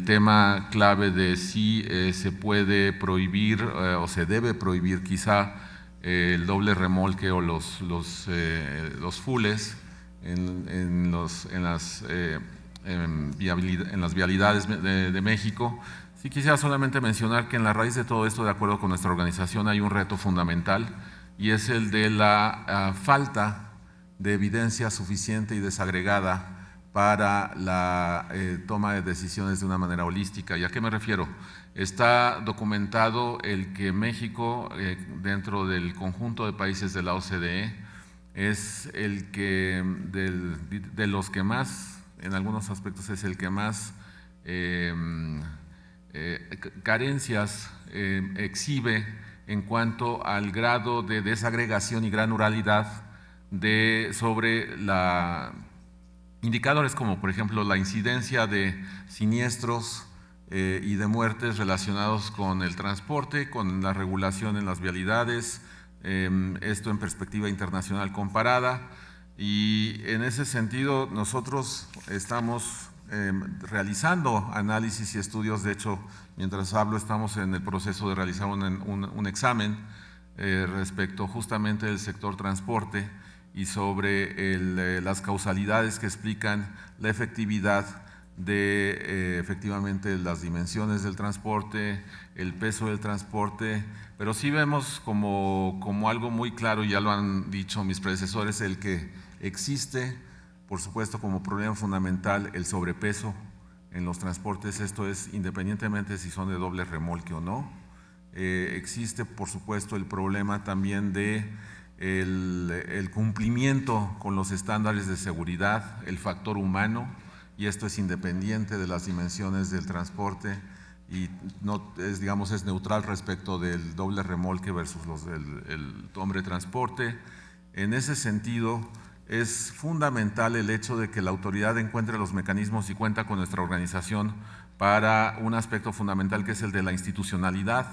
tema clave de si se puede prohibir o se debe prohibir quizá el doble remolque o los fulles en las vialidades de México. Sí quisiera solamente mencionar que en la raíz de todo esto, de acuerdo con nuestra organización, hay un reto fundamental y es el de la falta de evidencia suficiente y desagregada para la toma de decisiones de una manera holística. ¿Y a qué me refiero? Está documentado el que México, dentro del conjunto de países de la OCDE, es el que, de los que más, en algunos aspectos es el que más carencias exhibe en cuanto al grado de desagregación y granularidad sobre indicadores como por ejemplo la incidencia de siniestros y de muertes relacionados con el transporte, con la regulación en las vialidades, esto en perspectiva internacional comparada, y en ese sentido nosotros estamos realizando análisis y estudios. De hecho, mientras hablo estamos en el proceso de realizar un examen respecto justamente del sector transporte y sobre las causalidades que explican la efectividad de efectivamente las dimensiones del transporte, el peso del transporte, pero sí vemos como algo muy claro, y ya lo han dicho mis predecesores, el que existe, por supuesto, como problema fundamental el sobrepeso en los transportes. Esto es independientemente si son de doble remolque o no. Existe, por supuesto, el problema también de el cumplimiento con los estándares de seguridad, el factor humano, y esto es independiente de las dimensiones del transporte y no es, digamos, es neutral respecto del doble remolque versus el hombre transporte. En ese sentido, es fundamental el hecho de que la autoridad encuentre los mecanismos y cuenta con nuestra organización para un aspecto fundamental que es el de la institucionalidad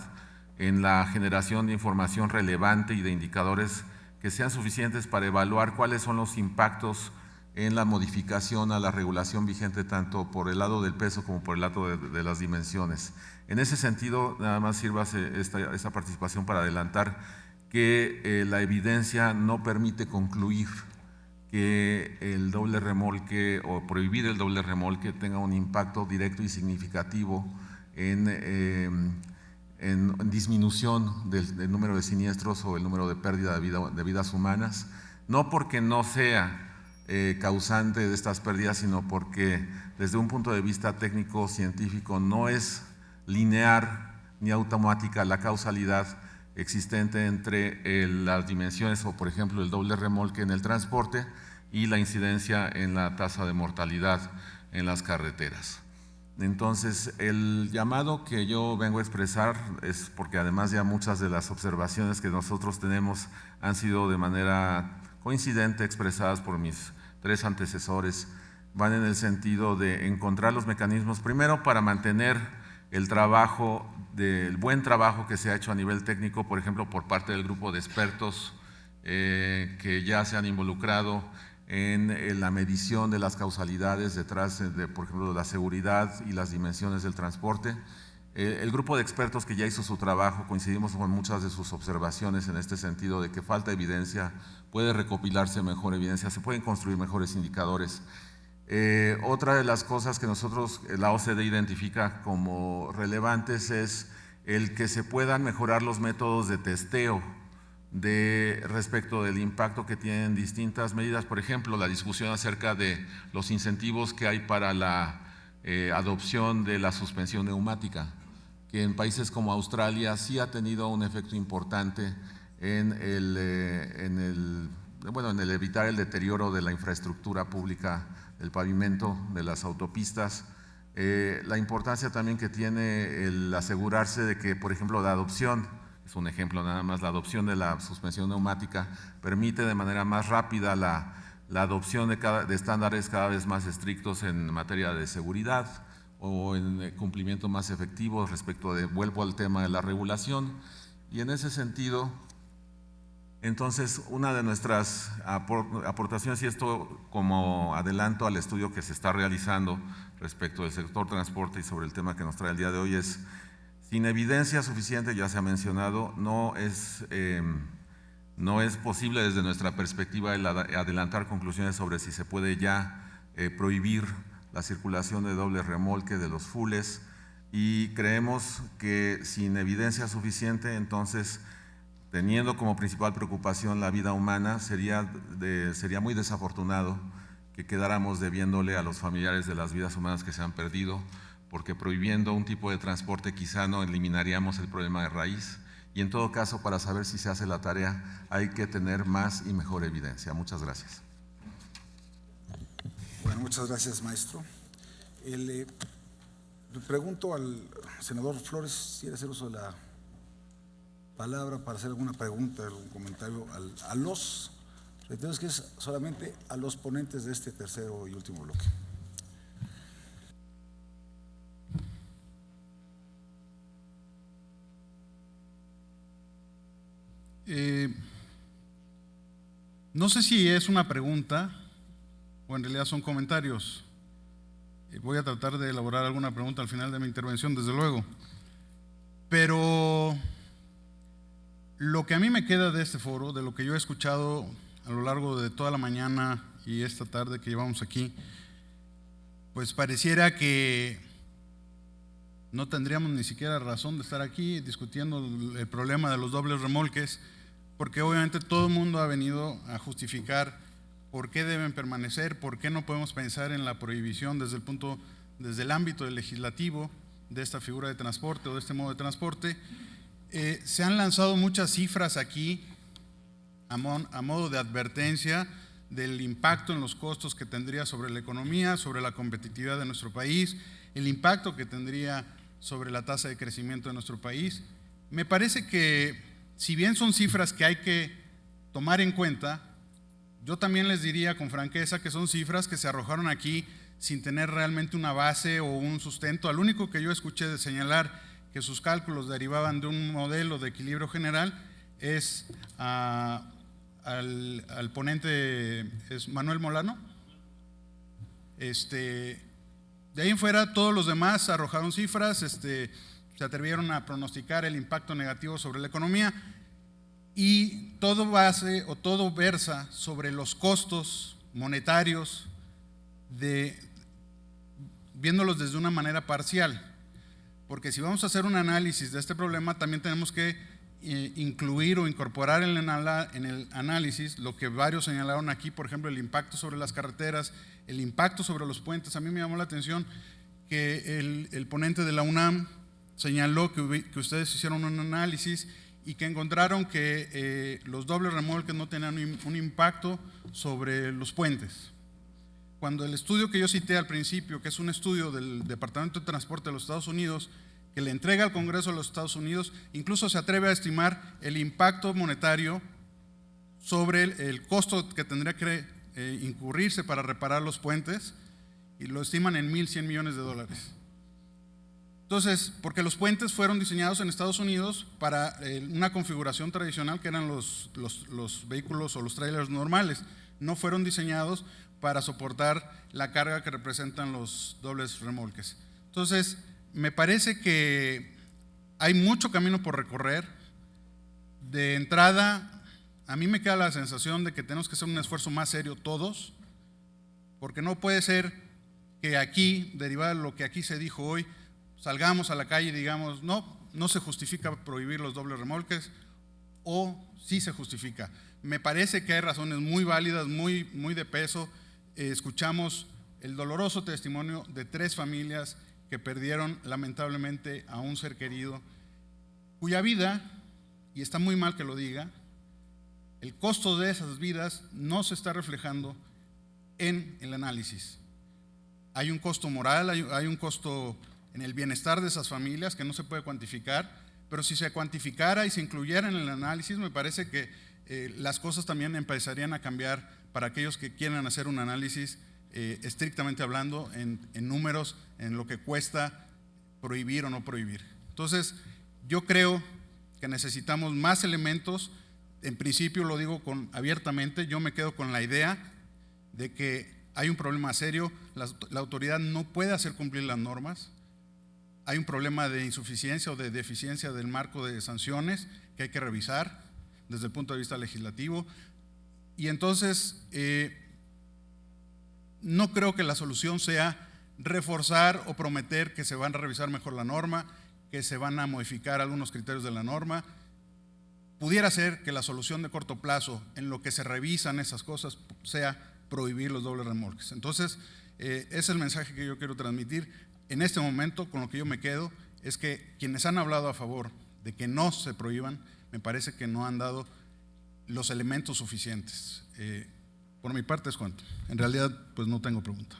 en la generación de información relevante y de indicadores que sean suficientes para evaluar cuáles son los impactos en la modificación a la regulación vigente, tanto por el lado del peso como por el lado de las dimensiones. En ese sentido, nada más sirva esta participación para adelantar que la evidencia no permite concluir que el doble remolque o prohibir el doble remolque tenga un impacto directo y significativo en disminución del número de siniestros o el número de pérdida de vidas humanas, no porque no sea causante de estas pérdidas, sino porque desde un punto de vista técnico científico no es lineal ni automática la causalidad existente entre las dimensiones o por ejemplo el doble remolque en el transporte y la incidencia en la tasa de mortalidad en las carreteras. Entonces, el llamado que yo vengo a expresar es porque además ya muchas de las observaciones que nosotros tenemos han sido de manera coincidente expresadas por mis tres antecesores, van en el sentido de encontrar los mecanismos, primero para mantener el buen trabajo que se ha hecho a nivel técnico, por ejemplo, por parte del grupo de expertos que ya se han involucrado en la medición de las causalidades detrás de, por ejemplo, de la seguridad y las dimensiones del transporte. El grupo de expertos que ya hizo su trabajo, coincidimos con muchas de sus observaciones en este sentido de que falta evidencia, puede recopilarse mejor evidencia, se pueden construir mejores indicadores. Otra de las cosas que nosotros, la OCDE identifica como relevantes es el que se puedan mejorar los métodos de testeo respecto del impacto que tienen distintas medidas. Por ejemplo, la discusión acerca de los incentivos que hay para la adopción de la suspensión neumática, que en países como Australia sí ha tenido un efecto importante en el evitar el deterioro de la infraestructura pública, del pavimento, de las autopistas. La importancia también que tiene el asegurarse de que, por ejemplo, la adopción, es un ejemplo nada más, la adopción de la suspensión neumática permite de manera más rápida la adopción de estándares cada vez más estrictos en materia de seguridad o en cumplimiento más efectivo respecto vuelvo al tema de la regulación. Y en ese sentido, Entonces, una de nuestras aportaciones, y esto como adelanto al estudio que se está realizando respecto del sector transporte y sobre el tema que nos trae el día de hoy, es: sin evidencia suficiente, ya se ha mencionado, no es posible desde nuestra perspectiva el adelantar conclusiones sobre si se puede ya prohibir la circulación de doble remolque de los fules, y creemos que sin evidencia suficiente, entonces, teniendo como principal preocupación la vida humana, sería muy desafortunado que quedáramos debiéndole a los familiares de las vidas humanas que se han perdido, porque prohibiendo un tipo de transporte quizá no eliminaríamos el problema de raíz, y en todo caso, para saber si se hace la tarea, hay que tener más y mejor evidencia. Muchas gracias. Bueno, muchas gracias, maestro. Le pregunto al senador Flores si quiere hacer uso de la palabra para hacer alguna pregunta, algún comentario a los, reitero que es solamente a los ponentes de este tercero y último bloque. No sé si es una pregunta o en realidad son comentarios. Voy a tratar de elaborar alguna pregunta al final de mi intervención, desde luego. Pero lo que a mí me queda de este foro, de lo que yo he escuchado a lo largo de toda la mañana y esta tarde que llevamos aquí, pues pareciera que no tendríamos ni siquiera razón de estar aquí discutiendo el problema de los dobles remolques, porque obviamente todo el mundo ha venido a justificar por qué deben permanecer, por qué no podemos pensar en la prohibición desde el ámbito del legislativo de esta figura de transporte o de este modo de transporte. Se han lanzado muchas cifras aquí a modo de advertencia del impacto en los costos que tendría sobre la economía, sobre la competitividad de nuestro país, el impacto que tendría sobre la tasa de crecimiento de nuestro país. Me parece que, si bien son cifras que hay que tomar en cuenta, yo también les diría con franqueza que son cifras que se arrojaron aquí sin tener realmente una base o un sustento. Al único que yo escuché de señalar que sus cálculos derivaban de un modelo de equilibrio general es al ponente, es Manuel Molano. De ahí en fuera, todos los demás arrojaron cifras, se atrevieron a pronosticar el impacto negativo sobre la economía, y todo versa sobre los costos monetarios, viéndolos desde una manera parcial, porque si vamos a hacer un análisis de este problema, también tenemos que incluir o incorporar en el análisis lo que varios señalaron aquí, por ejemplo, el impacto sobre las carreteras, el impacto sobre los puentes. A mí me llamó la atención que el ponente de la UNAM señaló que ustedes hicieron un análisis y que encontraron que los dobles remolques no tenían un impacto sobre los puentes. Cuando el estudio que yo cité al principio, que es un estudio del Departamento de Transporte de los Estados Unidos, que le entrega al Congreso de los Estados Unidos, incluso se atreve a estimar el impacto monetario sobre el costo que tendría que incurrirse para reparar los puentes, y lo estiman en 1.100 millones de dólares. Entonces, porque los puentes fueron diseñados en Estados Unidos para una configuración tradicional, que eran los vehículos o los trailers normales, no fueron diseñados para soportar la carga que representan los dobles remolques. Entonces, me parece que hay mucho camino por recorrer. De entrada, a mí me queda la sensación de que tenemos que hacer un esfuerzo más serio todos, porque no puede ser que aquí, derivado de lo que aquí se dijo hoy, salgamos a la calle y digamos, no se justifica prohibir los dobles remolques, o sí se justifica. Me parece que hay razones muy válidas, muy de peso. Escuchamos el doloroso testimonio de 3 familias que perdieron lamentablemente a un ser querido, cuya vida, y está muy mal que lo diga, el costo de esas vidas no se está reflejando en el análisis. Hay un costo moral, hay un costo en el bienestar de esas familias que no se puede cuantificar, pero si se cuantificara y se incluyera en el análisis, me parece que las cosas también empezarían a cambiar para aquellos que quieran hacer un análisis estrictamente hablando en números, en lo que cuesta prohibir o no prohibir. Entonces, yo creo que necesitamos más elementos. en principio lo digo abiertamente, yo me quedo con la idea de que hay un problema serio, la autoridad no puede hacer cumplir las normas, hay un problema de insuficiencia o de deficiencia del marco de sanciones que hay que revisar desde el punto de vista legislativo, y entonces no creo que la solución sea reforzar o prometer que se van a revisar mejor la norma, que se van a modificar algunos criterios de la norma. Pudiera ser que la solución de corto plazo, en lo que se revisan esas cosas, sea prohibir los dobles remolques. Entonces, ese es el mensaje que yo quiero transmitir. En este momento, con lo que yo me quedo, es que quienes han hablado a favor de que no se prohíban, me parece que no han dado los elementos suficientes. Por mi parte es cuanto. En realidad, pues no tengo pregunta.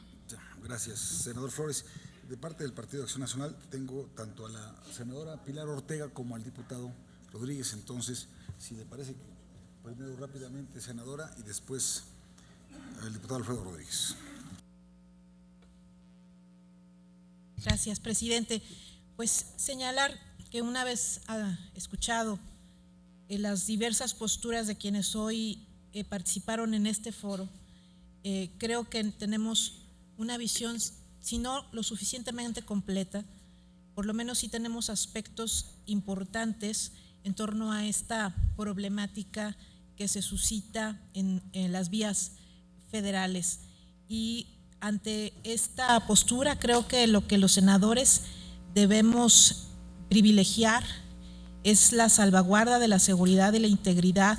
Gracias, senador Flores. De parte del Partido de Acción Nacional tengo tanto a la senadora Pilar Ortega como al diputado Rodríguez. Entonces, si le parece, primero rápidamente, senadora, y después el diputado Alfredo Rodríguez. Gracias, presidente. Pues señalar que una vez escuchado las diversas posturas de quienes hoy participaron en este foro, creo que tenemos una visión, si no lo suficientemente completa, por lo menos sí tenemos aspectos importantes en torno a esta problemática que se suscita en las vías federales. Y ante esta postura creo que lo que los senadores debemos privilegiar es la salvaguarda de la seguridad y la integridad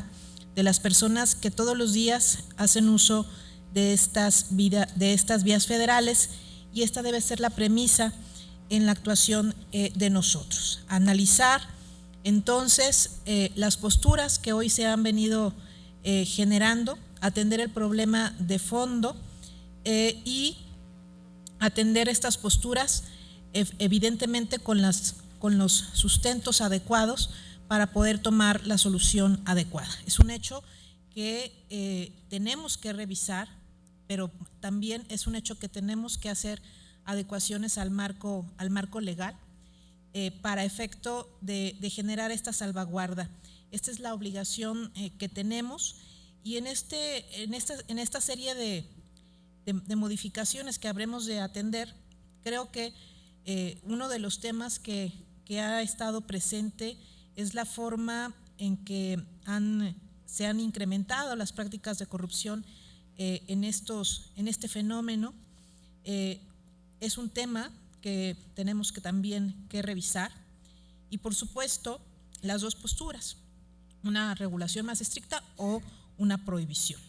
de las personas que todos los días hacen uso de estas vías federales, y esta debe ser la premisa en la actuación de nosotros. Analizar entonces las posturas que hoy se han venido generando, atender el problema de fondo y atender estas posturas evidentemente con los sustentos adecuados para poder tomar la solución adecuada. Es un hecho que tenemos que revisar, pero también es un hecho que tenemos que hacer adecuaciones al marco legal para efecto de generar esta salvaguarda. Esta es la obligación que tenemos, y en esta serie de modificaciones que habremos de atender, creo que uno de los temas que ha estado presente es la forma en que se han incrementado las prácticas de corrupción en este fenómeno. Es un tema que tenemos que también que revisar, y por supuesto las dos posturas, una regulación más estricta o una prohibición.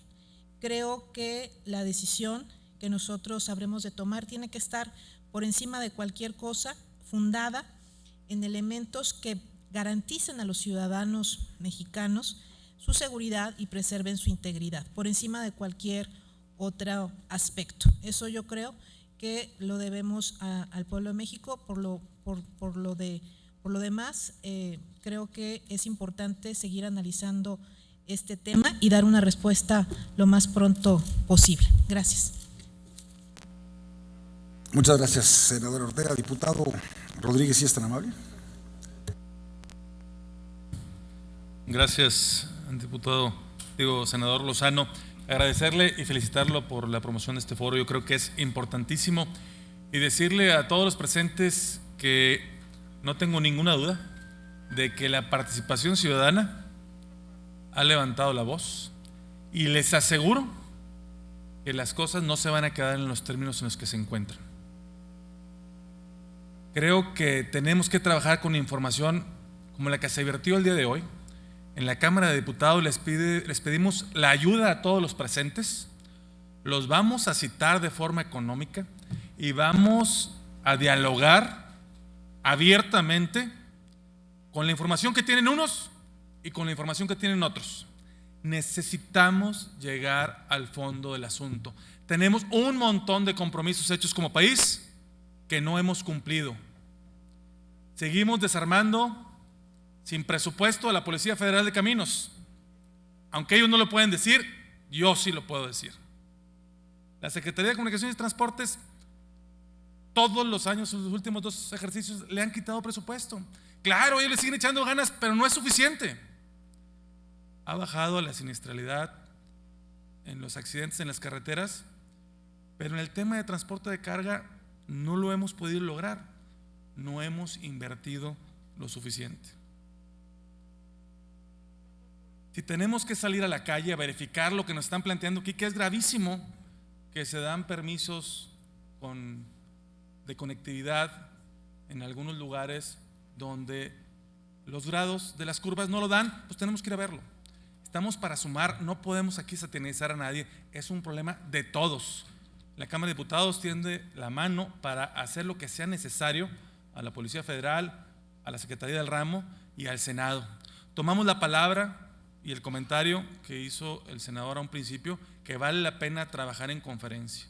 Creo que la decisión que nosotros habremos de tomar tiene que estar por encima de cualquier cosa, fundada en elementos que garanticen a los ciudadanos mexicanos su seguridad y preserven su integridad, por encima de cualquier otro aspecto. Eso yo creo que lo debemos al pueblo de México. Por lo demás, creo que es importante seguir analizando este tema y dar una respuesta lo más pronto posible. Gracias. Muchas gracias, senadora Ortega. Diputado Rodríguez, si es tan amable. Gracias, senador Lozano. Agradecerle y felicitarlo por la promoción de este foro. Yo creo que es importantísimo, y decirle a todos los presentes que no tengo ninguna duda de que la participación ciudadana ha levantado la voz, y les aseguro que las cosas no se van a quedar en los términos en los que se encuentran. Creo que tenemos que trabajar con información como la que se vertió el día de hoy. En la Cámara de Diputados les pedimos la ayuda a todos los presentes, los vamos a citar de forma económica y vamos a dialogar abiertamente con la información que tienen unos y con la información que tienen otros. Necesitamos llegar al fondo del asunto. Tenemos un montón de compromisos hechos como país que no hemos cumplido. Seguimos desarmando sin presupuesto a la Policía Federal de Caminos. Aunque ellos no lo pueden decir, yo sí lo puedo decir. La Secretaría de Comunicaciones y Transportes, todos los años, en los últimos 2 ejercicios, le han quitado presupuesto. Claro, ellos le siguen echando ganas, pero no es suficiente. ha bajado la siniestralidad en los accidentes en las carreteras, pero en el tema de transporte de carga no lo hemos podido lograr, no hemos invertido lo suficiente. Si tenemos que salir a la calle a verificar lo que nos están planteando aquí, que es gravísimo, que se dan permisos de conectividad en algunos lugares donde los grados de las curvas no lo dan, pues tenemos que ir a verlo. Estamos para sumar, no podemos aquí satanizar a nadie, es un problema de todos. La Cámara de Diputados tiende la mano para hacer lo que sea necesario a la Policía Federal, a la Secretaría del Ramo y al Senado. Tomamos la palabra y el comentario que hizo el senador a un principio, que vale la pena trabajar en conferencia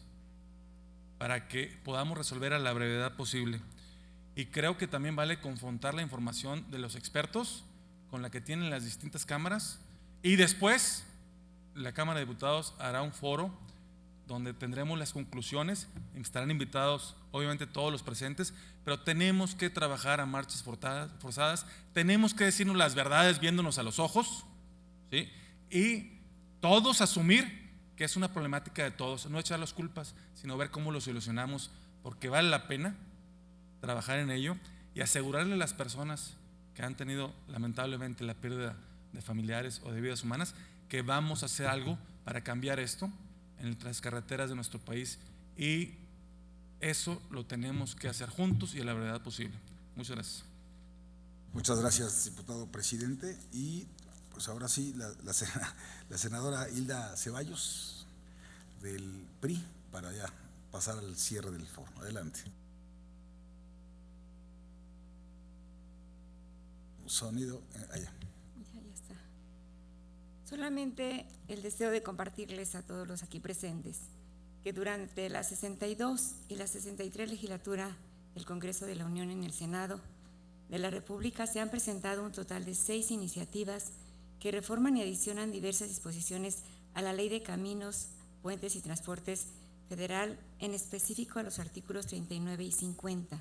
para que podamos resolver a la brevedad posible. Y creo que también vale confrontar la información de los expertos con la que tienen las distintas cámaras, y después la Cámara de Diputados hará un foro donde tendremos las conclusiones. Estarán invitados obviamente todos los presentes, pero tenemos que trabajar a marchas forzadas, tenemos que decirnos las verdades viéndonos a los ojos, ¿sí? Y todos asumir que es una problemática de todos, no echar las culpas, sino ver cómo lo solucionamos, porque vale la pena trabajar en ello y asegurarle a las personas que han tenido lamentablemente la pérdida de familiares o de vidas humanas que vamos a hacer algo para cambiar esto en las carreteras de nuestro país, y eso lo tenemos que hacer juntos y a la brevedad posible. Muchas gracias. Muchas gracias, diputado presidente. Y pues ahora sí, la senadora Hilda Ceballos del PRI, para ya pasar al cierre del foro. Adelante. Sonido, allá. Ya está. Solamente el deseo de compartirles a todos los aquí presentes que durante la 62 y la 63 legislatura del Congreso de la Unión en el Senado de la República se han presentado un total de 6 iniciativas que reforman y adicionan diversas disposiciones a la Ley de Caminos, Puentes y Transportes Federal, en específico a los artículos 39 y 50.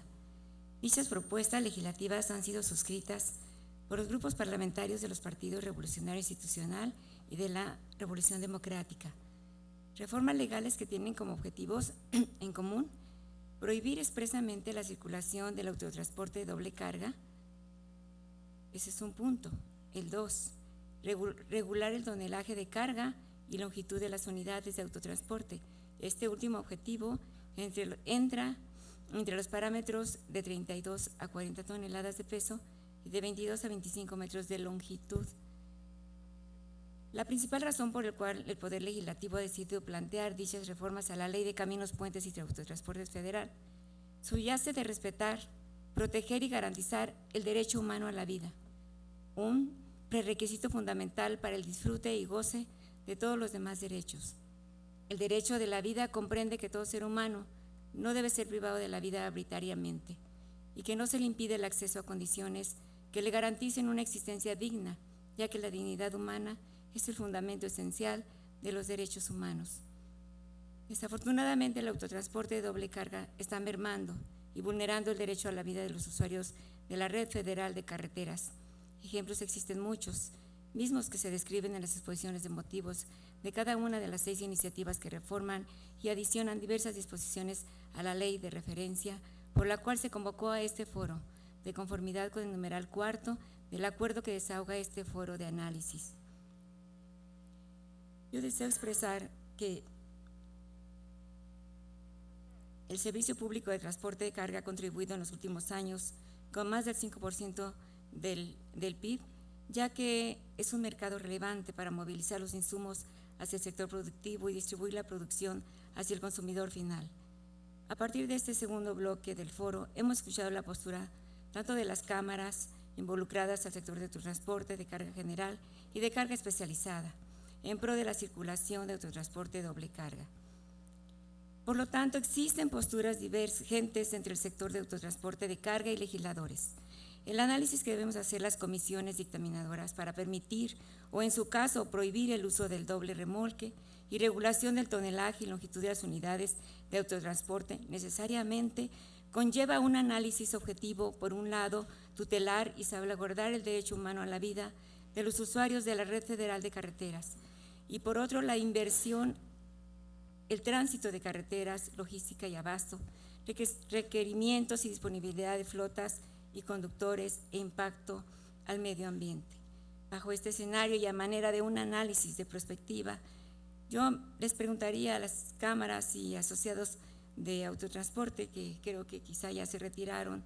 Dichas propuestas legislativas han sido suscritas por los grupos parlamentarios de los partidos Revolucionario Institucional y de la Revolución Democrática. Reformas legales que tienen como objetivos en común prohibir expresamente la circulación del autotransporte de doble carga. Ese es un punto. El 2, regular el tonelaje de carga y longitud de las unidades de autotransporte. Este último objetivo entra entre los parámetros de 32 a 40 toneladas de peso y de 22 a 25 metros de longitud. La principal razón por la cual el Poder Legislativo ha decidido plantear dichas reformas a la Ley de Caminos, Puentes y Autotransportes Federal subyace de respetar, proteger y garantizar el derecho humano a la vida, un prerequisito fundamental para el disfrute y goce de todos los demás derechos. El derecho de la vida comprende que todo ser humano no debe ser privado de la vida arbitrariamente y que no se le impide el acceso a condiciones que le garanticen una existencia digna, ya que la dignidad humana es el fundamento esencial de los derechos humanos. Desafortunadamente, el autotransporte de doble carga está mermando y vulnerando el derecho a la vida de los usuarios de la Red Federal de Carreteras. Ejemplos existen muchos, mismos que se describen en las exposiciones de motivos de cada una de las 6 iniciativas que reforman y adicionan diversas disposiciones a la ley de referencia, por la cual se convocó a este foro, de conformidad con el numeral 4 del acuerdo que desahoga este foro de análisis. Yo deseo expresar que el Servicio Público de Transporte de Carga ha contribuido en los últimos años con más del 5% del PIB, ya que es un mercado relevante para movilizar los insumos hacia el sector productivo y distribuir la producción hacia el consumidor final. A partir de este segundo bloque del foro, hemos escuchado la postura tanto de las cámaras involucradas al sector de transporte de carga general y de carga especializada, en pro de la circulación de autotransporte de doble carga. Por lo tanto, existen posturas divergentes entre el sector de autotransporte de carga y legisladores. El análisis que debemos hacer las comisiones dictaminadoras para permitir o, en su caso, prohibir el uso del doble remolque y regulación del tonelaje y longitud de las unidades de autotransporte necesariamente conlleva un análisis objetivo, por un lado, tutelar y salvaguardar el derecho humano a la vida de los usuarios de la Red Federal de Carreteras. Y por otro, la inversión, el tránsito de carreteras, logística y abasto, requerimientos y disponibilidad de flotas y conductores e impacto al medio ambiente. Bajo este escenario y a manera de un análisis de prospectiva, yo les preguntaría a las cámaras y asociados de autotransporte, que creo que quizá ya se retiraron,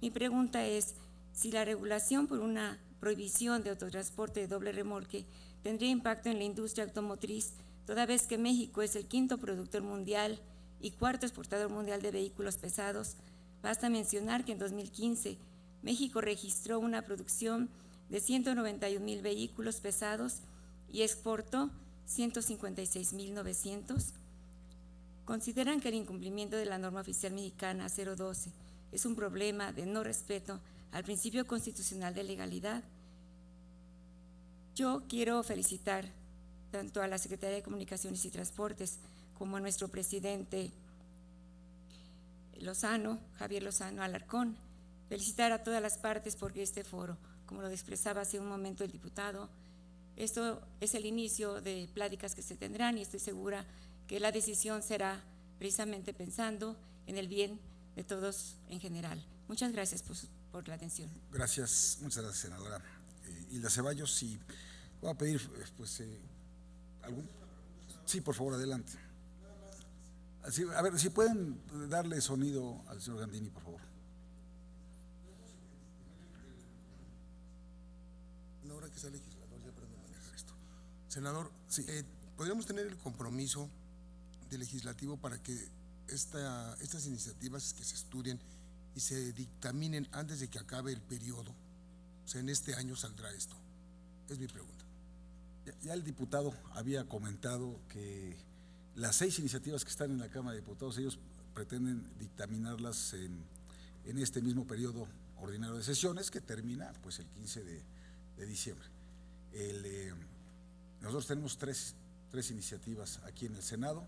mi pregunta es si la regulación por una prohibición de autotransporte de doble remolque tendría impacto en la industria automotriz, toda vez que México es el 5º productor mundial y 4º exportador mundial de vehículos pesados. Basta mencionar que en 2015 México registró una producción de 191,000 vehículos pesados y exportó 156,900. ¿Consideran que el incumplimiento de la norma oficial mexicana 012 es un problema de no respeto al principio constitucional de legalidad? Yo quiero felicitar tanto a la Secretaría de Comunicaciones y Transportes como a nuestro presidente Lozano, Javier Lozano Alarcón, felicitar a todas las partes porque este foro, como lo expresaba hace un momento el diputado, esto es el inicio de pláticas que se tendrán y estoy segura que la decisión será precisamente pensando en el bien de todos en general. Muchas gracias por la atención. Gracias, muchas gracias, senadora Hilda Ceballos. Y voy a pedir, algún. Sí, por favor, adelante. Así, a ver, si pueden darle sonido al señor Gandini, por favor. Ahora que sea legislador, ya aprendo a manejar esto. Senador, sí. ¿Podríamos tener el compromiso del legislativo para que estas iniciativas que se estudien y se dictaminen antes de que acabe el periodo? O sea, en este año saldrá esto. Es mi pregunta. Ya el diputado había comentado que las 6 iniciativas que están en la Cámara de Diputados, ellos pretenden dictaminarlas en este mismo periodo ordinario de sesiones que termina pues el 15 de diciembre. Nosotros tenemos tres iniciativas aquí en el Senado.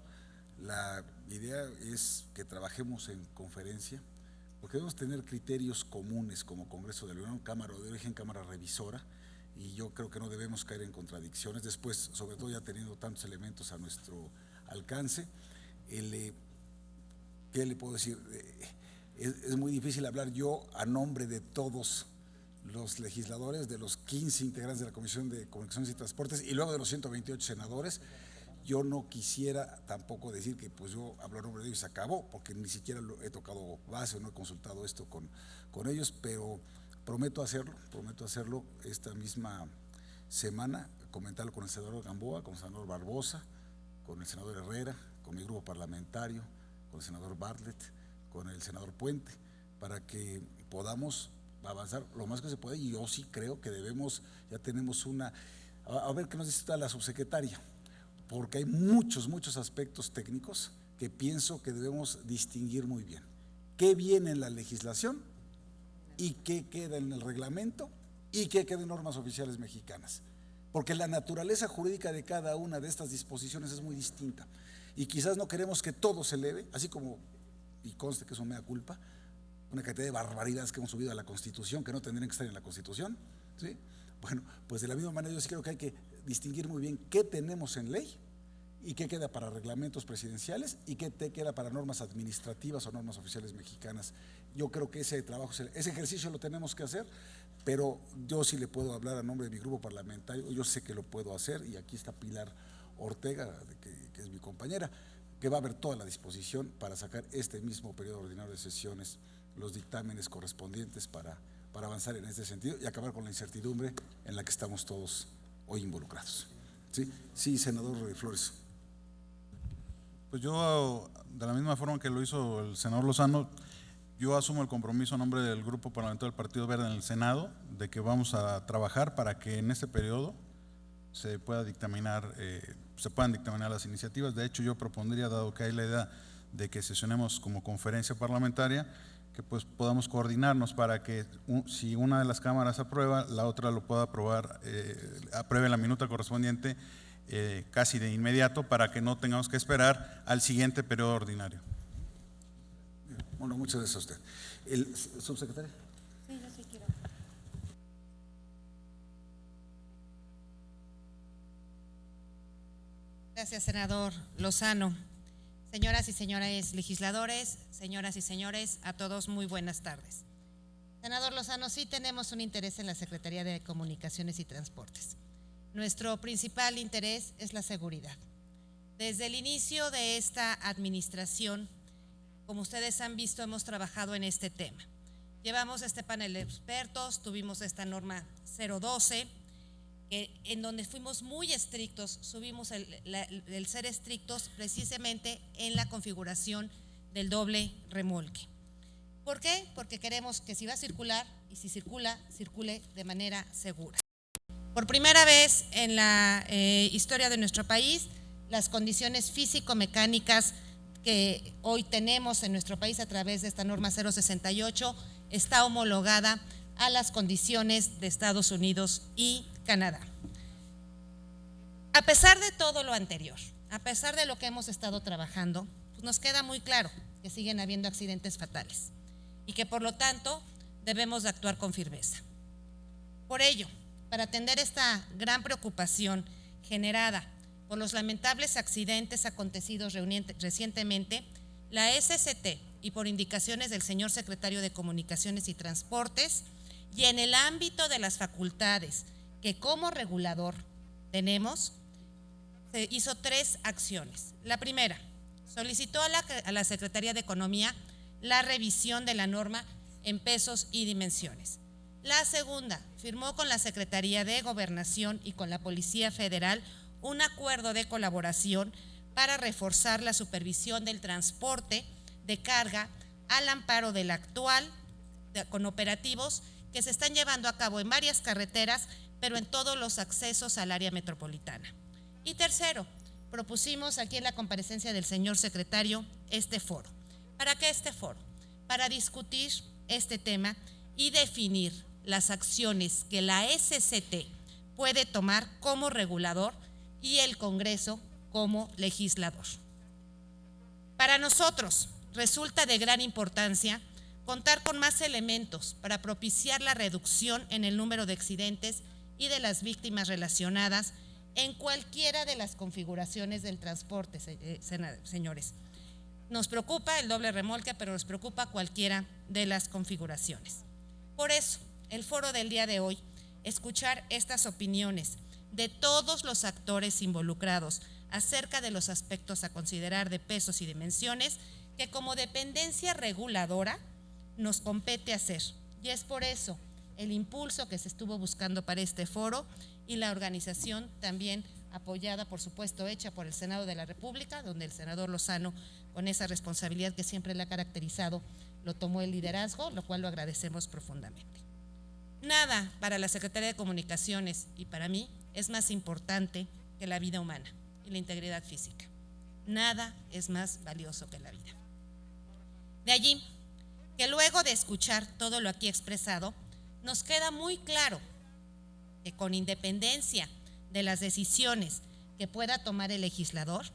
La idea es que trabajemos en conferencia, porque debemos tener criterios comunes como Congreso de la Unión, Cámara de Origen, Cámara Revisora, y yo creo que no debemos caer en contradicciones. Después, sobre todo ya teniendo tantos elementos a nuestro alcance, ¿qué le puedo decir? Es muy difícil hablar yo a nombre de todos los legisladores, de los 15 integrantes de la Comisión de Comunicaciones y Transportes y luego de los 128 senadores. Yo no quisiera tampoco decir que pues yo hablo a nombre de ellos y se acabó, porque ni siquiera he tocado base o no he consultado esto con ellos, pero prometo hacerlo esta misma semana, comentarlo con el senador Gamboa, con el senador Barbosa, con el senador Herrera, con mi grupo parlamentario, con el senador Bartlett, con el senador Puente, para que podamos avanzar lo más que se pueda. Y yo sí creo que debemos, ya tenemos a ver qué nos dice la subsecretaria, porque hay muchos aspectos técnicos que pienso que debemos distinguir muy bien. ¿Qué viene en la legislación y qué queda en el reglamento y qué queda en normas oficiales mexicanas? Porque la naturaleza jurídica de cada una de estas disposiciones es muy distinta y quizás no queremos que todo se eleve, así como, y conste que eso me da culpa, una cantidad de barbaridades que hemos subido a la Constitución que no tendrían que estar en la Constitución, ¿sí? Bueno, pues de la misma manera yo sí creo que hay que distinguir muy bien qué tenemos en ley y qué queda para reglamentos presidenciales y qué queda para normas administrativas o normas oficiales mexicanas. Yo creo que ese trabajo, ese ejercicio lo tenemos que hacer, pero yo sí le puedo hablar a nombre de mi grupo parlamentario, yo sé que lo puedo hacer, y aquí está Pilar Ortega, que es mi compañera, que va a haber toda la disposición para sacar este mismo periodo ordinario de sesiones los dictámenes correspondientes para avanzar en este sentido y acabar con la incertidumbre en la que estamos todos hoy involucrados. Sí, senador Flores. Pues yo, de la misma forma que lo hizo el senador Lozano, yo asumo el compromiso a nombre del Grupo Parlamentario del Partido Verde en el Senado de que vamos a trabajar para que en este periodo se puedan dictaminar las iniciativas. De hecho, yo propondría, dado que hay la idea de que sesionemos como conferencia parlamentaria, que pues podamos coordinarnos para que si una de las cámaras aprueba, la otra lo pueda aprobar, apruebe la minuta correspondiente casi de inmediato, para que no tengamos que esperar al siguiente periodo ordinario. Bueno, muchas gracias a usted. ¿El subsecretario? Sí, yo sí quiero. Gracias, senador Lozano. Señoras y señores legisladores, señoras y señores, a todos muy buenas tardes. Senador Lozano, sí tenemos un interés en la Secretaría de Comunicaciones y Transportes. Nuestro principal interés es la seguridad. Desde el inicio de esta administración, como ustedes han visto, hemos trabajado en este tema. Llevamos este panel de expertos, tuvimos esta norma 012, en donde fuimos muy estrictos, subimos el ser estrictos precisamente en la configuración del doble remolque. ¿Por qué? Porque queremos que si va a circular y si circula, circule de manera segura. Por primera vez en la historia de nuestro país, las condiciones físico-mecánicas que hoy tenemos en nuestro país a través de esta norma 068 está homologada a las condiciones de Estados Unidos y Canadá. A pesar de todo lo anterior, a pesar de lo que hemos estado trabajando, pues nos queda muy claro que siguen habiendo accidentes fatales y que por lo tanto debemos de actuar con firmeza. Por ello, para atender esta gran preocupación generada por los lamentables accidentes acontecidos recientemente, la SCT y por indicaciones del señor secretario de Comunicaciones y Transportes, y en el ámbito de las facultades que como regulador tenemos, se hizo 3 acciones. La primera, solicitó a la Secretaría de Economía la revisión de la norma en pesos y dimensiones. La segunda, firmó con la Secretaría de Gobernación y con la Policía Federal un acuerdo de colaboración para reforzar la supervisión del transporte de carga al amparo del actual, con operativos que se están llevando a cabo en varias carreteras, pero en todos los accesos al área metropolitana. Y tercero, propusimos aquí en la comparecencia del señor secretario este foro. ¿Para qué este foro? Para discutir este tema y definir las acciones que la SCT puede tomar como regulador y el Congreso como legislador. Para nosotros resulta de gran importancia contar con más elementos para propiciar la reducción en el número de accidentes y de las víctimas relacionadas en cualquiera de las configuraciones del transporte, señores. Nos preocupa el doble remolque, pero nos preocupa cualquiera de las configuraciones. Por eso, el foro del día de hoy, escuchar estas opiniones de todos los actores involucrados acerca de los aspectos a considerar de pesos y dimensiones que como dependencia reguladora nos compete hacer. Y es por eso el impulso que se estuvo buscando para este foro y la organización también apoyada, por supuesto, hecha por el Senado de la República, donde el senador Lozano, con esa responsabilidad que siempre le ha caracterizado, lo tomó el liderazgo, lo cual lo agradecemos profundamente. Nada para la Secretaría de Comunicaciones y para mí es más importante que la vida humana y la integridad física. Nada es más valioso que la vida. De allí que luego de escuchar todo lo aquí expresado, nos queda muy claro que con independencia de las decisiones que pueda tomar el legislador,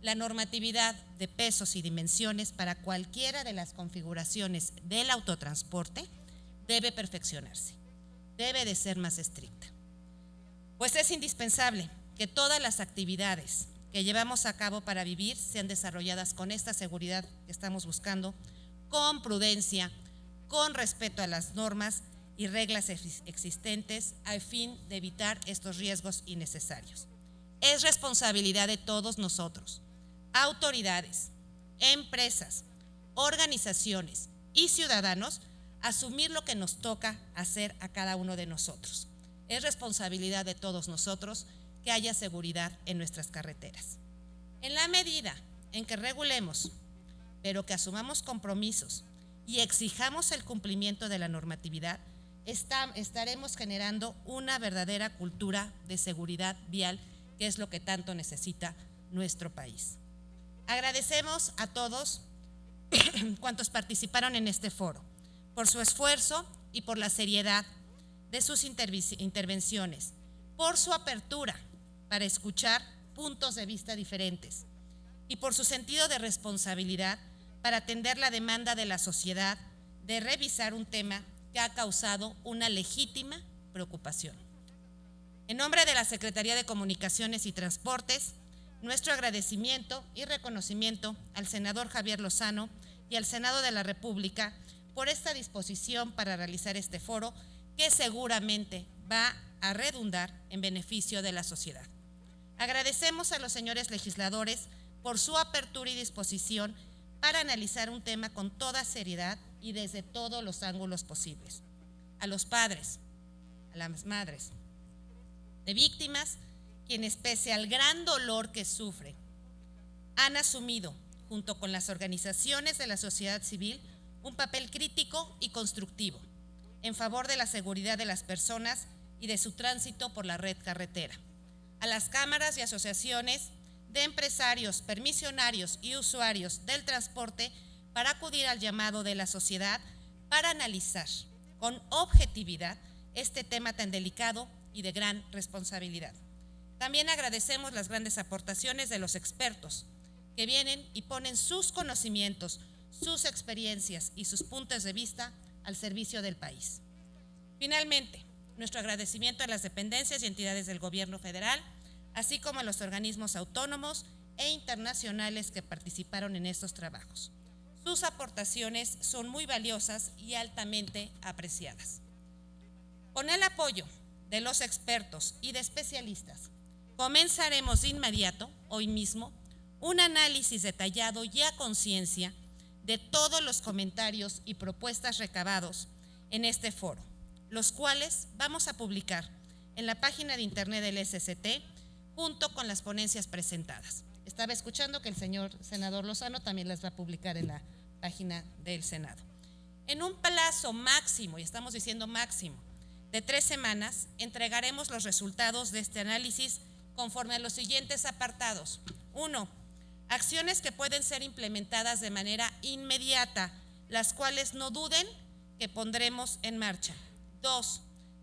la normatividad de pesos y dimensiones para cualquiera de las configuraciones del autotransporte debe perfeccionarse, debe de ser más estricta. Pues es indispensable que todas las actividades que llevamos a cabo para vivir sean desarrolladas con esta seguridad que estamos buscando, con prudencia, con respeto a las normas y reglas existentes a fin de evitar estos riesgos innecesarios. Es responsabilidad de todos nosotros, autoridades, empresas, organizaciones y ciudadanos, asumir lo que nos toca hacer a cada uno de nosotros. Es responsabilidad de todos nosotros que haya seguridad en nuestras carreteras. En la medida en que regulemos, pero que asumamos compromisos y exijamos el cumplimiento de la normatividad, estaremos generando una verdadera cultura de seguridad vial, que es lo que tanto necesita nuestro país. Agradecemos a todos cuantos participaron en este foro por su esfuerzo y por la seriedad de sus intervenciones, por su apertura para escuchar puntos de vista diferentes y por su sentido de responsabilidad para atender la demanda de la sociedad de revisar un tema que ha causado una legítima preocupación. En nombre de la Secretaría de Comunicaciones y Transportes, nuestro agradecimiento y reconocimiento al senador Javier Lozano y al Senado de la República por esta disposición para realizar este foro que seguramente va a redundar en beneficio de la sociedad. Agradecemos a los señores legisladores por su apertura y disposición para analizar un tema con toda seriedad y desde todos los ángulos posibles. A los padres, a las madres de víctimas, quienes pese al gran dolor que sufren, han asumido, junto con las organizaciones de la sociedad civil, un papel crítico y constructivo en favor de la seguridad de las personas y de su tránsito por la red carretera. A las cámaras y asociaciones de empresarios, permisionarios y usuarios del transporte para acudir al llamado de la sociedad para analizar con objetividad este tema tan delicado y de gran responsabilidad. También agradecemos las grandes aportaciones de los expertos que vienen y ponen sus conocimientos, sus experiencias y sus puntos de vista al servicio del país. Finalmente, nuestro agradecimiento a las dependencias y entidades del gobierno federal, así como a los organismos autónomos e internacionales que participaron en estos trabajos. Sus aportaciones son muy valiosas y altamente apreciadas. Con el apoyo de los expertos y de especialistas, comenzaremos de inmediato, hoy mismo, un análisis detallado y a conciencia de todos los comentarios y propuestas recabados en este foro, los cuales vamos a publicar en la página de internet del SCT junto con las ponencias presentadas. Estaba escuchando que el señor senador Lozano también las va a publicar en la página del Senado. En un plazo máximo, y estamos diciendo máximo, de 3 semanas, entregaremos los resultados de este análisis conforme a los siguientes apartados. 1. Acciones que pueden ser implementadas de manera inmediata, las cuales no duden que pondremos en marcha. 2.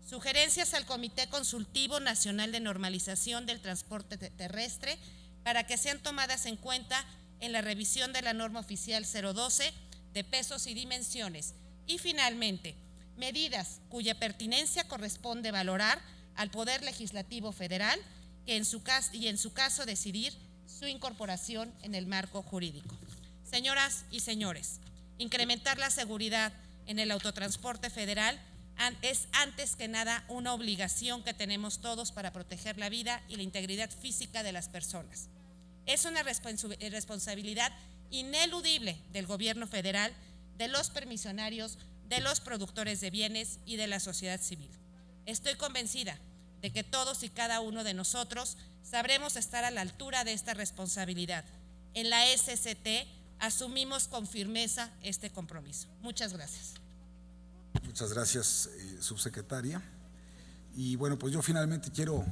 Sugerencias al Comité Consultivo Nacional de Normalización del Transporte Terrestre para que sean tomadas en cuenta en la revisión de la norma oficial 012 de pesos y dimensiones. Y finalmente, medidas cuya pertinencia corresponde valorar al Poder Legislativo Federal que en su caso decidir su incorporación en el marco jurídico. Señoras y señores, incrementar la seguridad en el autotransporte federal es antes que nada una obligación que tenemos todos para proteger la vida y la integridad física de las personas. Es una responsabilidad ineludible del gobierno federal, de los permisionarios, de los productores de bienes y de la sociedad civil. Estoy convencida de que todos y cada uno de nosotros sabremos estar a la altura de esta responsabilidad. En la SCT asumimos con firmeza este compromiso. Muchas gracias. Muchas gracias, subsecretaria. Y bueno, pues yo finalmente quiero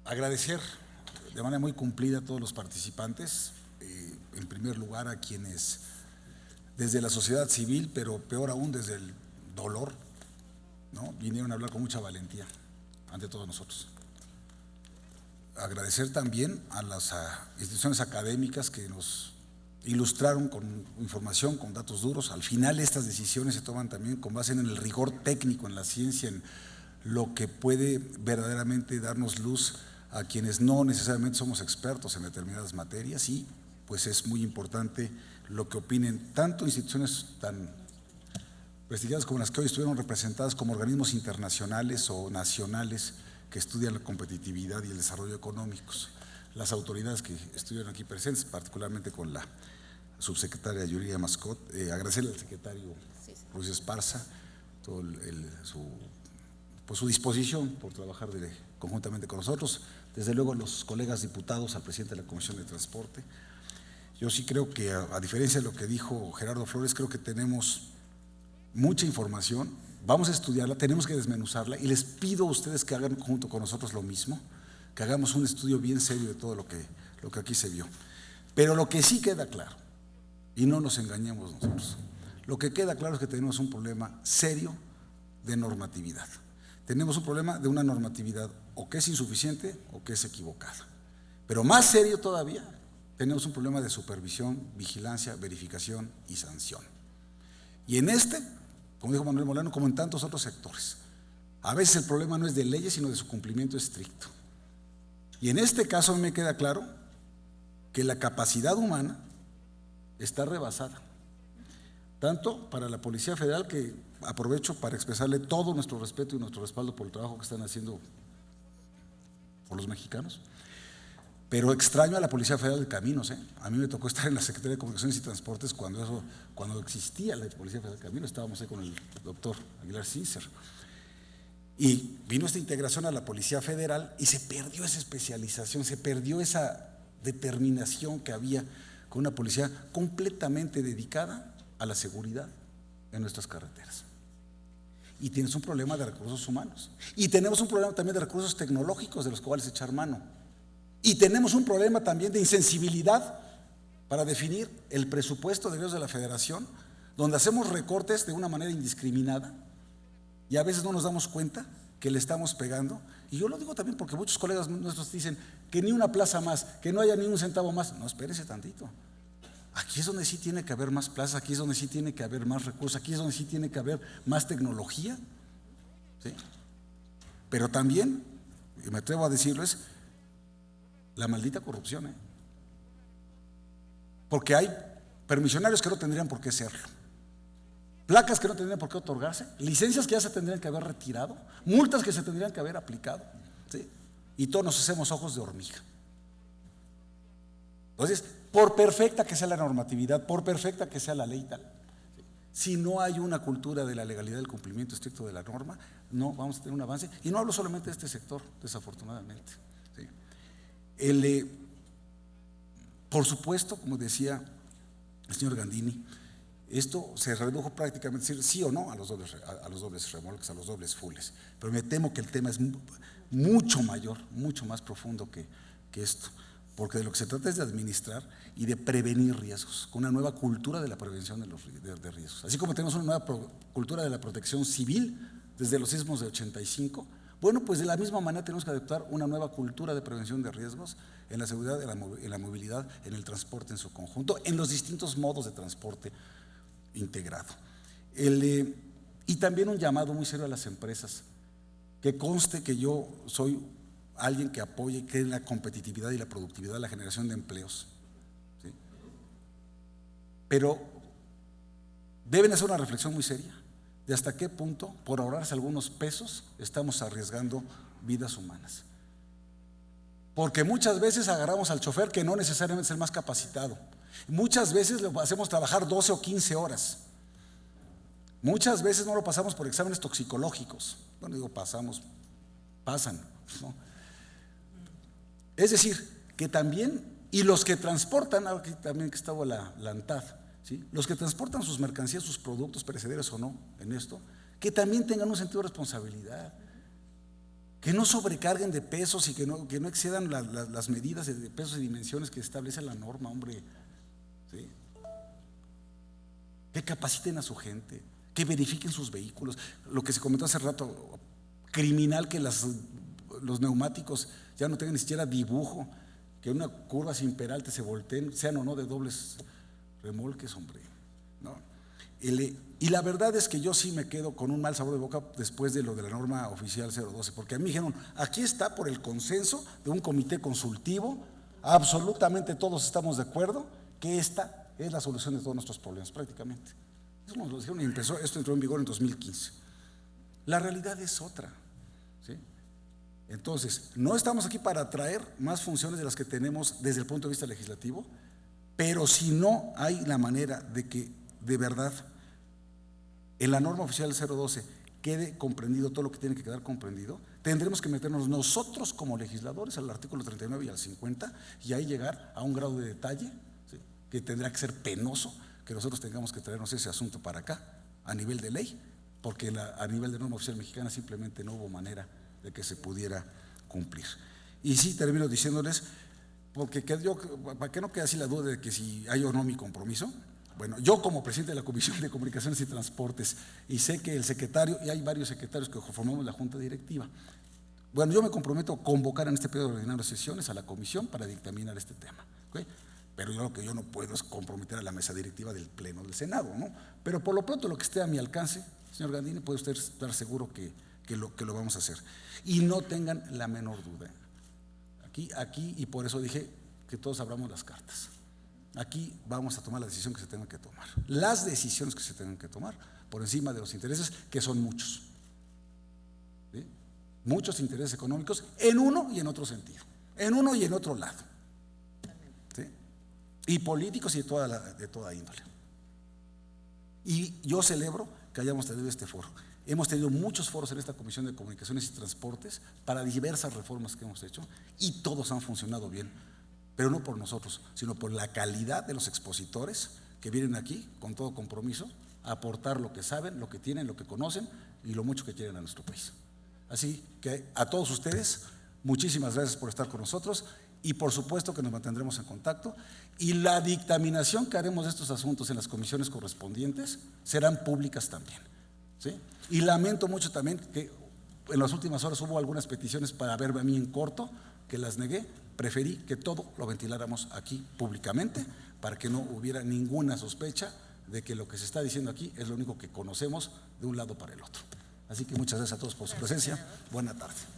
agradecer de manera muy cumplida a todos los participantes, en primer lugar a quienes desde la sociedad civil, pero peor aún desde el dolor, ¿no?, vinieron a hablar con mucha valentía ante todos nosotros. Agradecer también a las instituciones académicas que nos ilustraron con información, con datos duros. Al final estas decisiones se toman también con base en el rigor técnico, en la ciencia, en lo que puede verdaderamente darnos luz a quienes no necesariamente somos expertos en determinadas materias, y pues es muy importante lo que opinen tanto instituciones tan prestigiadas como las que hoy estuvieron representadas, como organismos internacionales o nacionales que estudian la competitividad y el desarrollo económicos, las autoridades que estuvieron aquí presentes, particularmente con la subsecretaria Yuridia Mascot, agradecerle al secretario Luis Esparza todo su disposición por trabajar conjuntamente con nosotros, desde luego a los colegas diputados, al presidente de la Comisión de Transporte. Yo sí creo que, a diferencia de lo que dijo Gerardo Flores, creo que tenemos mucha información, vamos a estudiarla, tenemos que desmenuzarla, y les pido a ustedes que hagan junto con nosotros lo mismo, que hagamos un estudio bien serio de todo lo que aquí se vio. Pero lo que sí queda claro, y no nos engañemos nosotros, lo que queda claro es que tenemos un problema serio de normatividad. Tenemos un problema de una normatividad o que es insuficiente o que es equivocada. Pero más serio todavía, tenemos un problema de supervisión, vigilancia, verificación y sanción. Y en como dijo Manuel Molano, como en tantos otros sectores, a veces el problema no es de leyes, sino de su cumplimiento estricto. Y en este caso a mí me queda claro que la capacidad humana está rebasada, tanto para la Policía Federal, que aprovecho para expresarle todo nuestro respeto y nuestro respaldo por el trabajo que están haciendo por los mexicanos, pero extraño a la Policía Federal de Caminos. A mí me tocó estar en la Secretaría de Comunicaciones y Transportes cuando existía la Policía Federal de Caminos, estábamos ahí con el doctor Aguilar Cícer. Y vino esta integración a la Policía Federal y se perdió esa especialización, se perdió esa determinación que había con una policía completamente dedicada a la seguridad en nuestras carreteras. Y tienes un problema de recursos humanos. Y tenemos un problema también de recursos tecnológicos de los cuales echar mano. Y tenemos un problema también de insensibilidad para definir el presupuesto de de la Federación, donde hacemos recortes de una manera indiscriminada y a veces no nos damos cuenta que le estamos pegando. Y yo lo digo también porque muchos colegas nuestros dicen que ni una plaza más, que no haya ni un centavo más. No, espérese tantito. Aquí es donde sí tiene que haber más plazas, aquí es donde sí tiene que haber más recursos, aquí es donde sí tiene que haber más tecnología, ¿sí? Pero también, y me atrevo a decirlo, es la maldita corrupción, porque hay permisionarios que no tendrían por qué serlo, placas que no tendrían por qué otorgarse, licencias que ya se tendrían que haber retirado, multas que se tendrían que haber aplicado, ¿sí? Y todos nos hacemos ojos de hormiga. Entonces, por perfecta que sea la normatividad, por perfecta que sea la ley tal, si no hay una cultura de la legalidad del cumplimiento estricto de la norma, no vamos a tener un avance. Y no hablo solamente de este sector, desafortunadamente, ¿sí? Por supuesto, como decía el señor Gandini, esto se redujo prácticamente a decir sí o no a los dobles remolques, a los dobles fulles. Pero me temo que el tema es mucho mayor, mucho más profundo que esto, porque de lo que se trata es de administrar y de prevenir riesgos, con una nueva cultura de la prevención de riesgos. Así como tenemos una nueva cultura de la protección civil desde los sismos de 85, bueno, pues de la misma manera tenemos que adoptar una nueva cultura de prevención de riesgos en la seguridad, en la movilidad, en el transporte en su conjunto, en los distintos modos de transporte integrado. Y también un llamado muy serio a las empresas, que conste que yo soy alguien que apoya y cree en la competitividad y la productividad, la generación de empleos, ¿sí? Pero deben hacer una reflexión muy seria de hasta qué punto, por ahorrarse algunos pesos, estamos arriesgando vidas humanas. Porque muchas veces agarramos al chofer que no necesariamente es el más capacitado. Muchas veces lo hacemos trabajar 12 o 15 horas. Muchas veces no lo pasamos por exámenes toxicológicos. Bueno, digo pasan, ¿no? Es decir, que también, y los que transportan, aquí también que estaba la ANTAD, ¿sí? Los que transportan sus mercancías, sus productos perecederos o no, en esto, que también tengan un sentido de responsabilidad, que no sobrecarguen de pesos y que no excedan las medidas de pesos y dimensiones que establece la norma, hombre, ¿sí? Que capaciten a su gente, que verifiquen sus vehículos. Lo que se comentó hace rato, criminal que los neumáticos ya no tengan ni siquiera dibujo, que una curva sin peralte se volteen, sean o no de dobles remolques, hombre, ¿no? Y la verdad es que yo sí me quedo con un mal sabor de boca después de lo de la norma oficial 012, porque a mí dijeron, aquí está por el consenso de un comité consultivo, absolutamente todos estamos de acuerdo que esta es la solución de todos nuestros problemas, prácticamente. Eso nos lo dijeron y esto entró en vigor en 2015. La realidad es otra, ¿sí? Entonces, no estamos aquí para traer más funciones de las que tenemos desde el punto de vista legislativo, pero si no hay la manera de que de verdad en la norma oficial 012 quede comprendido todo lo que tiene que quedar comprendido, tendremos que meternos nosotros como legisladores al artículo 39 y al 50 y ahí llegar a un grado de detalle, ¿sí? Que tendrá que ser penoso que nosotros tengamos que traernos ese asunto para acá a nivel de ley, porque a nivel de norma oficial mexicana simplemente no hubo manera de que se pudiera cumplir. Y sí, termino diciéndoles, porque para que no quede así la duda de que si hay o no mi compromiso. Bueno, yo como presidente de la Comisión de Comunicaciones y Transportes, y sé que el secretario, y hay varios secretarios que formamos la Junta Directiva, bueno, yo me comprometo a convocar en este periodo ordinario de sesiones a la comisión para dictaminar este tema, ¿okay? Pero yo lo que yo no puedo es comprometer a la mesa directiva del Pleno del Senado, ¿no? Pero por lo pronto lo que esté a mi alcance, señor Gandini, puede usted estar seguro que lo vamos a hacer. Y no tengan la menor duda, Aquí, y por eso dije que todos abramos las cartas. Aquí vamos a tomar la decisión que se tenga que tomar. Las decisiones que se tengan que tomar por encima de los intereses, que son muchos. ¿Sí? Muchos intereses económicos en uno y en otro sentido. En uno y en otro lado. ¿Sí? Y políticos y de toda índole. Y yo celebro que hayamos tenido este foro. Hemos tenido muchos foros en esta Comisión de Comunicaciones y Transportes para diversas reformas que hemos hecho y todos han funcionado bien, pero no por nosotros, sino por la calidad de los expositores que vienen aquí con todo compromiso a aportar lo que saben, lo que tienen, lo que conocen y lo mucho que quieren a nuestro país. Así que a todos ustedes, muchísimas gracias por estar con nosotros y por supuesto que nos mantendremos en contacto y la dictaminación que haremos de estos asuntos en las comisiones correspondientes serán públicas también. ¿Sí? Y lamento mucho también que en las últimas horas hubo algunas peticiones para verme a mí en corto, que las negué. Preferí que todo lo ventiláramos aquí públicamente para que no hubiera ninguna sospecha de que lo que se está diciendo aquí es lo único que conocemos de un lado para el otro. Así que muchas gracias a todos por su presencia. Buena tarde.